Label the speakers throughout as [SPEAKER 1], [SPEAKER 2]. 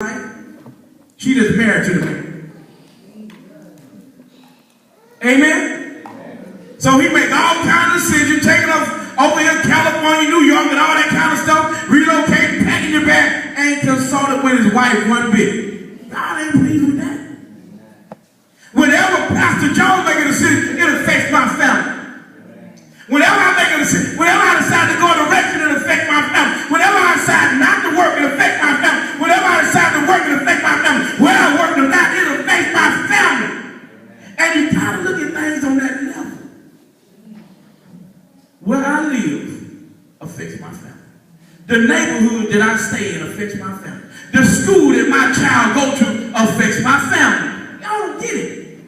[SPEAKER 1] wife. She just married to the man. Amen? So he make all kinds of decisions, taking us over here in California, New York, and all that kind of stuff, relocating, packing your bag, ain't consulted with his wife one bit. God ain't pleased with that. Whenever Pastor Jones make a decision, it affects my family. Whenever I make a decision, whenever I decide to go in a direction, it affects my family. Whenever I decide not to work, it affects my family. Whenever I decide to work, it affects my family. Whether I work or not, it affects my family. And you gotta look at things on that level. Where I live affects my family. The neighborhood that I stay in affects my family. The school that my child go to affects my family. Y'all don't get it.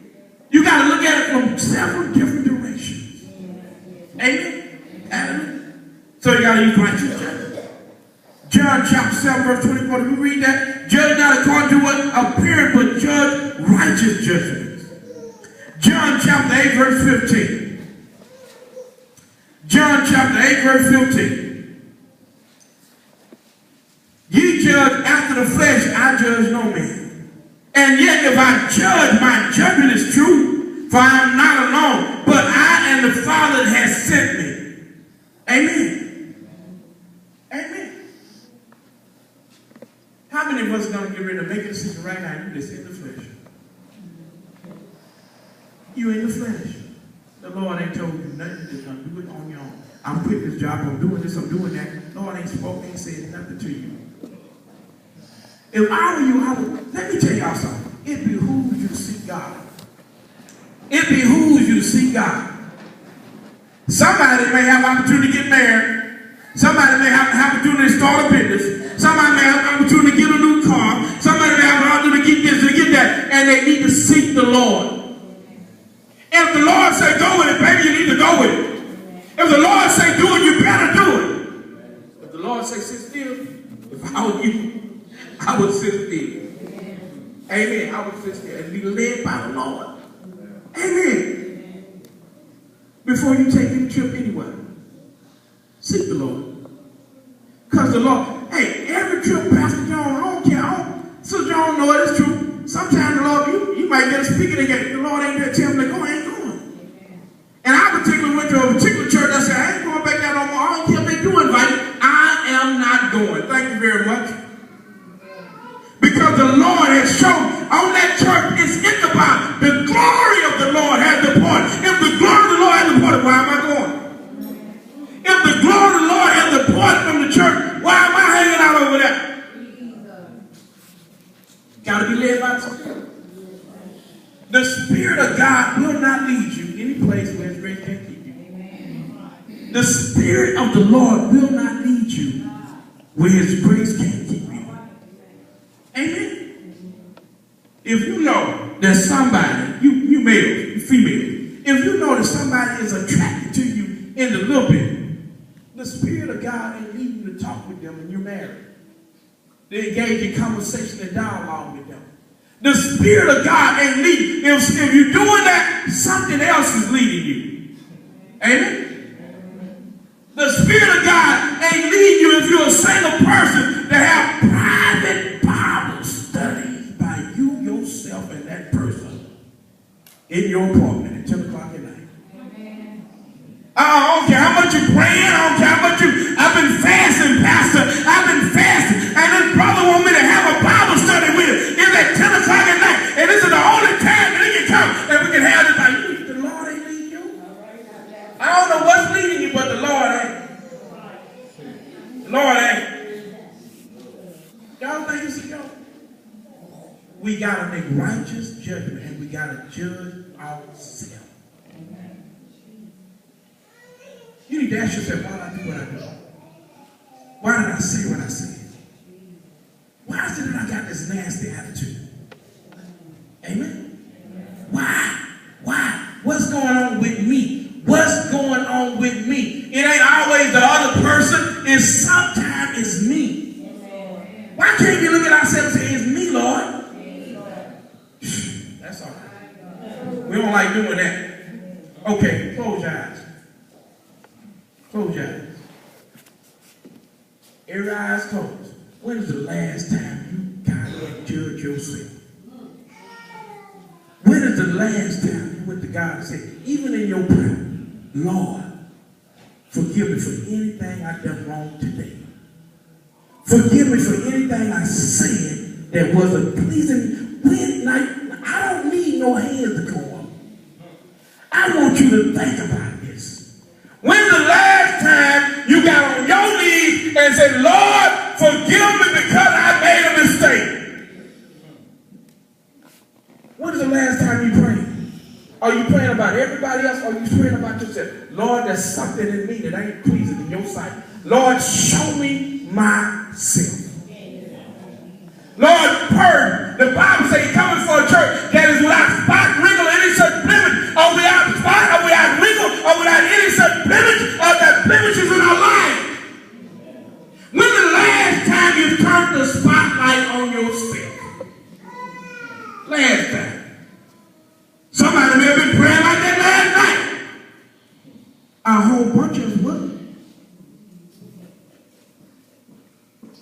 [SPEAKER 1] You got to look at it from several different directions. Amen? Amen. So you got to use righteous judgment. John chapter 7 verse 24. Did we read that? Judge not according to what appearance, but judge righteous judgments. John chapter 8 verse 15. John chapter 8 verse 15. Ye judge after the flesh, I judge no man. And yet if I judge, my judgment is true, for I am not alone, but I and the Father that has sent me. Amen. Amen. How many of us are going to get ready to make a decision right now? You just in the flesh. You in the flesh. The Lord ain't told you nothing. You're just going to do it on your own. I'm quitting this job. I'm doing this. I'm doing that. Lord ain't spoken, ain't said nothing to you. If I were you, I would, let me tell y'all something. It behooves you to seek God. It behooves you to seek God. Somebody may have opportunity to get married. Somebody may have opportunity to start a business. Somebody may have opportunity to get a new car. Somebody may have opportunity to get this and get that. And they need to seek the Lord. If the Lord say go with it, baby, you need to go with it. If the Lord say do it, you better do it. If the Lord say sit still, if I were you, I would sit still. Amen. I would sit still and be led by the Lord. Amen. Before you take any trip anywhere, seek the Lord. Because the Lord, hey, every trip, Pastor John, I don't care. So John know it is true. Sometimes the Lord, you might get a speaker again. The Lord ain't there telling me to go, I ain't going. And I particularly went to a particular church. I said, I ain't going back there no more. I don't care if they do invite me. I am not going. Thank you very much. Because the Lord has shown on that church, it's in the Bible. The glory of the Lord has departed. If the glory of the Lord has departed, why am I going? If the glory of the Lord has departed from the church, why am I hanging out over there? Got to be led by the Spirit. The Spirit of God will not lead you any place where His grace can't keep you. The Spirit of the Lord will not lead you where His grace can't keep you. Amen. If you know that somebody, you male, you female, if you know that somebody is attracted to you in a little bit, the Spirit of God ain't leading you to talk with them and you're married. They engage in conversation and dialogue with them. The Spirit of God ain't leading. If you're doing that, something else is leading you. Amen. The Spirit of God ain't leading you if you're a single person that have private Bible studies by you, yourself, and that person in your apartment at 10 o'clock at night. I don't care how much you're praying. I don't care how much I've been fasting, Pastor. I've been fasting. And this brother want me to have a Bible study with him. It's at 10 o'clock at night. And this is the only time that he can come and we can have this. Like, the Lord ain't leading you. I don't know what's leading you, but the Lord ain't. The Lord ain't. Y'all think it's a joke? We got to make righteous judgment and we got to judge ourselves. You need to ask yourself, why did I do what I do? Why did I say what I said? Why is it that I got this nasty attitude? Amen? Why? What's going on with me? What's going on with me? It ain't always the other person. It's sometimes it's me. Why can't we look at ourselves and say, it's me, Lord? That's all right. We don't like doing that. Okay, close your eyes. Close your eyes. Every eye is closed. When is the last time you got yourself? When is the last time you went to God and said, even in your prayer, Lord, forgive me for anything I've done wrong today. Forgive me for anything I said that wasn't pleasing. I don't need no hands to go up. I want you to think about this. When's the last time you got on your knees and said, Lord, forgive me because I made a mistake? When is the last time you prayed? Are you praying about everybody else, or are you praying about yourself? Lord, there's something in me that ain't pleasing in your sight. Lord, show me myself. Lord, purge. The Bible says he's coming for a church that is without spot, wrinkle, any such blemish, or without spot, or without wrinkle, or without any such blemish, or that blemishes in our life. When the last time you turned the spotlight on yourself? Last time. Somebody may have been praying like that last night. A whole bunch of us would.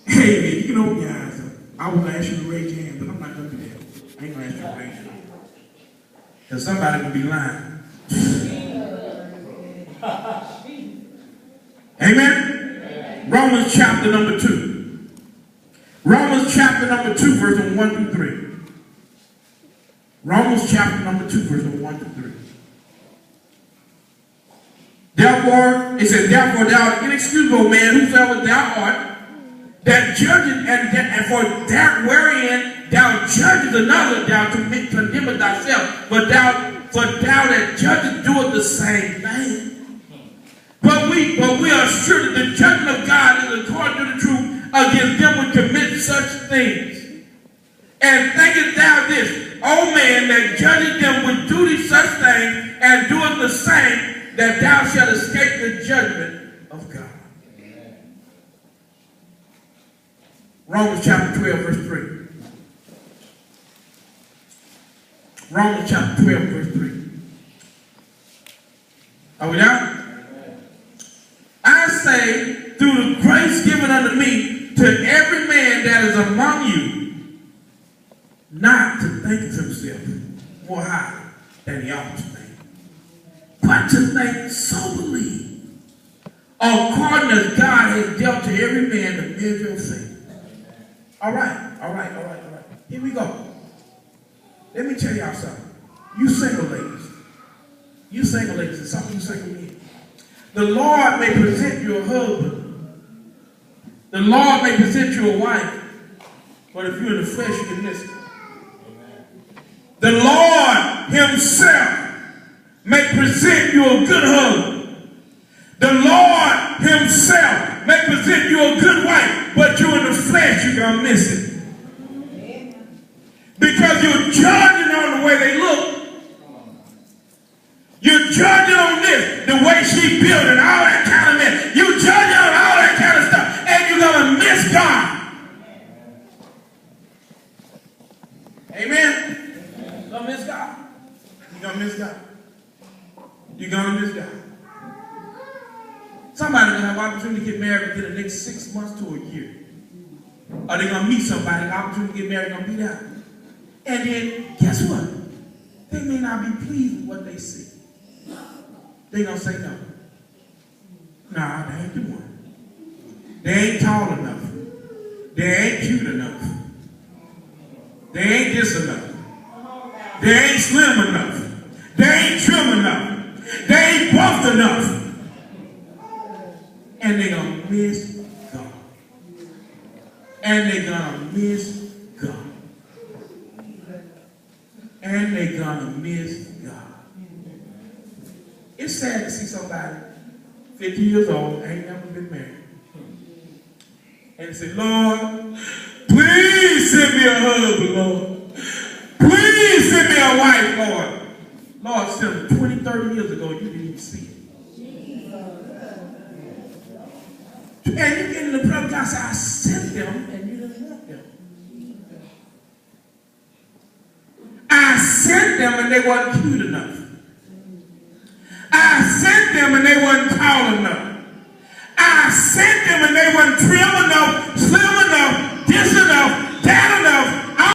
[SPEAKER 1] Hey, you know, guys, I was going to ask you to raise your hand, but I'm not going to do that. I ain't going to ask you to raise your hand. Because somebody will be lying. Amen? Romans chapter number 2. Romans chapter number 2, verse 1 through 3. Romans chapter number 2, verse 1 through 3. Therefore, it says, therefore thou art inexcusable man, whosoever thou art, that judgeth, and for that wherein thou judgest another, thou condemnest thyself, for thou that judgest doeth the same thing. But we are sure that the judgment of God is according to the truth against them which commit such things. And thinkest thou this, O man, that judgeth them which do these such things, and doeth the same, that thou shalt escape the judgment of God. Romans chapter 12, verse 3. Romans chapter 12, verse 3. Are we down? I say, through the grace given unto me, to every man that is among you, not to think of himself more high than he ought to think, but to think soberly, according as God has dealt to every man the measure of faith. All right. Here we go. Let me tell y'all something. You single ladies, and some of you single men. The Lord may present you a husband. The Lord may present you a wife. But if you're in the flesh, you can miss it. The Lord himself may present you a good husband. The Lord himself may present you a good wife, but you're in the flesh, you're going to miss it. Because you're judging on the way they look. You're judging on this, the way she built and all that kind of mess. You're judging on all that kind of stuff, and you're going to miss God. Amen? You're going to miss God. You're going to miss God. You're going to miss God. Somebody's going to have an opportunity to get married within the next 6 months to a year. Or they're going to meet somebody, an opportunity to get married, going to be out. And then, guess what? They may not be pleased with what they see. They're going to say no. Nah, they ain't the one. They ain't tall enough. They ain't cute enough. They ain't this enough. They ain't slim enough. They ain't trim enough. They ain't buffed enough. And they're going to miss God. And they're going to miss God. And they're going to miss God. It's sad to see somebody 50 years old, ain't never been married. And they say, Lord, please send me a husband, Lord. Please send me a wife, Lord. Lord sent them 20, 30 years ago, you didn't even see it. And you get in the prayer, God said, I sent them, and you didn't want them. I sent them, and they weren't cute enough. I sent them, and they weren't tall enough.